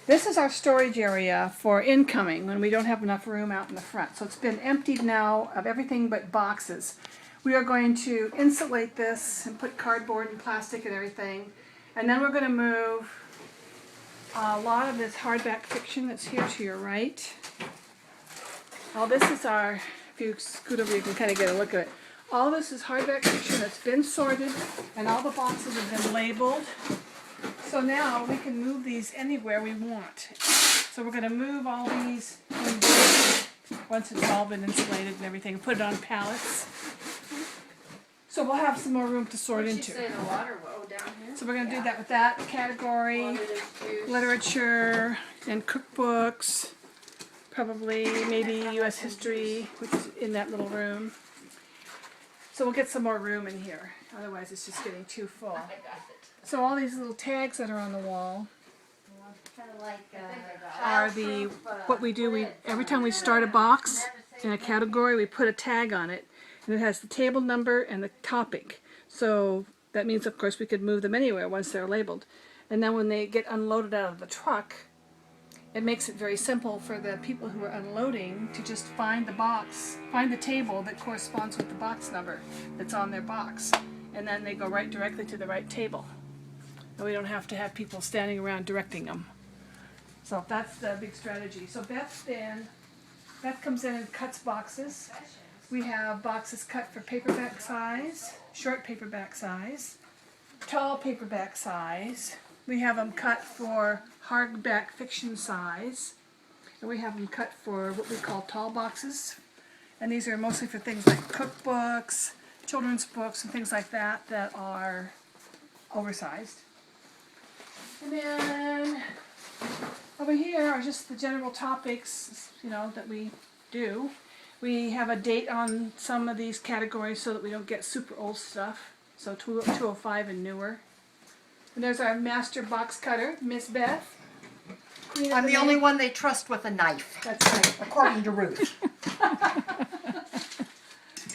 This is our storage area for incoming when we don't have enough room out in the front. So it's been emptied now of everything but boxes. We are going to insulate this and put cardboard and plastic and everything. And then we're going to move a lot of this hardback fiction that's here to your right. All this is our, if you scoot over you can kind of get a look at it. All this is hardback fiction that's been sorted and all the boxes have been labeled. So now we can move these anywhere we want. So we're going to move all these once it's all been insulated and everything, put it on pallets. So we'll have some more room to sort into. Say the water will down here. So we're going to do that with that category, literature and cookbooks, probably maybe U.S. history, which is in that little room. So we'll get some more room in here. Otherwise it's just getting too full. I got it. So all these little tags that are on the wall Kind of like are what we do. Every time we start a box in a category, we put a tag on it, and it has the table number and the topic. So that means, of course, we could move them anywhere once they're labeled. And then when they get unloaded out of the truck, it makes it very simple for the people who are unloading to just find the box, find the table that corresponds with the box number that's on their box, and then they go right directly to the right table. And we don't have to have people standing around directing them. So that's the big strategy. So Beth comes in and cuts boxes. We have boxes cut for paperback size, short paperback size, tall paperback size. We have them cut for hardback fiction size. And we have them cut for what we call tall boxes. And these are mostly for things like cookbooks, children's books, and things like that that are oversized. And then over here are just the general topics, that we do. We have a date on some of these categories so that we don't get super old stuff. So 205 and newer. And there's our master box cutter, Miss Beth. I'm the only one they trust with a knife. That's right. According to Ruth.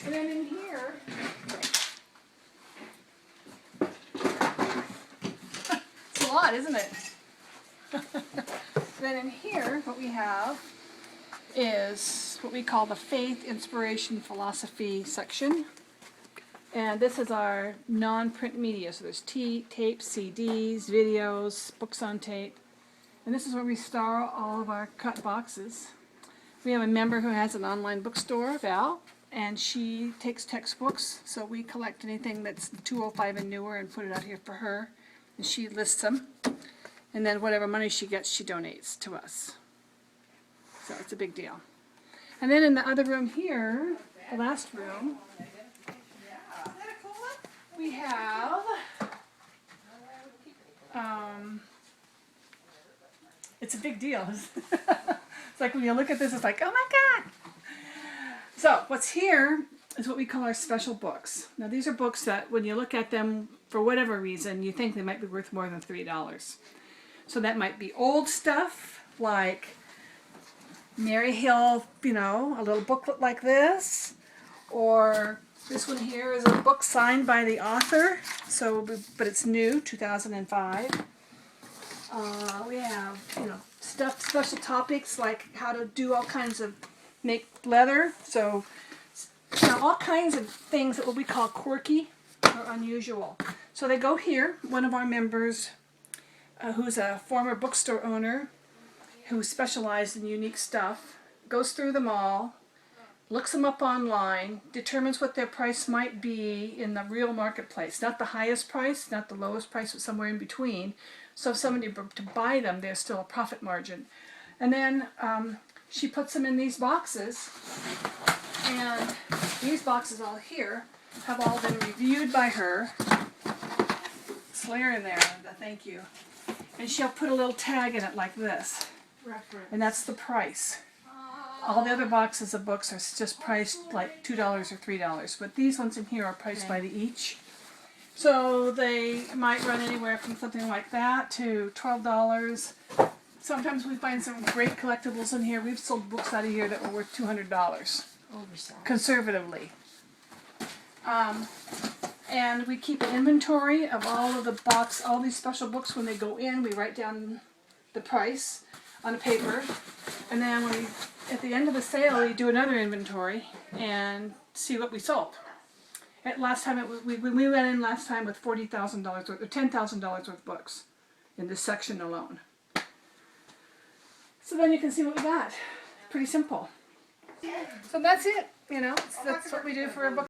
And then in here, it's a lot, isn't it? Then in here, what we have is what we call the Faith, Inspiration, Philosophy section. And this is our non-print media. So there's tapes, CDs, videos, books on tape. And this is where we store all of our cut boxes. We have a member who has an online bookstore, Val, and she takes textbooks. So we collect anything that's 205 and newer and put it out here for her. And she lists them. And then whatever money she gets, she donates to us. So it's a big deal. And then in the other room here, the last room, we have, it's a big deal. It's like when you look at this, it's like, oh my God. So what's here is what we call our special books. Now these are books that when you look at them, for whatever reason, you think they might be worth more than $3. So that might be old stuff, like Mary Hill, a little booklet like this, or this one here is a book signed by the author, but it's new, 2005. We have, special topics like how to do all kinds of, make leather, so all kinds of things that what we call quirky or unusual. So they go here. One of our members, who's a former bookstore owner, who specialized in unique stuff, goes through them all, looks them up online, determines what their price might be in the real marketplace. Not the highest price, not the lowest price, but somewhere in between. So if somebody were to buy them, there's still a profit margin. And then she puts them in these boxes, and these boxes all here have all been reviewed by her. Slayer in there, thank you. And she'll put a little tag in it like this. reference. And that's the price. All the other boxes of books are just priced like $2 or $3, but these ones in here are priced by the each. So they might run anywhere from something like that to $12. Sometimes we find some great collectibles in here. We've sold books out of here that were worth $200, Oversized. conservatively. And we keep an inventory of all of the all these special books when they go in. We write down the price on a paper, and then at the end of the sale, you do another inventory and see what we sold. At last time, we went in last time with $40,000 worth, or $10,000 worth of books in this section alone. So then you can see what we got. Pretty simple. So that's it. That's what we do for a book.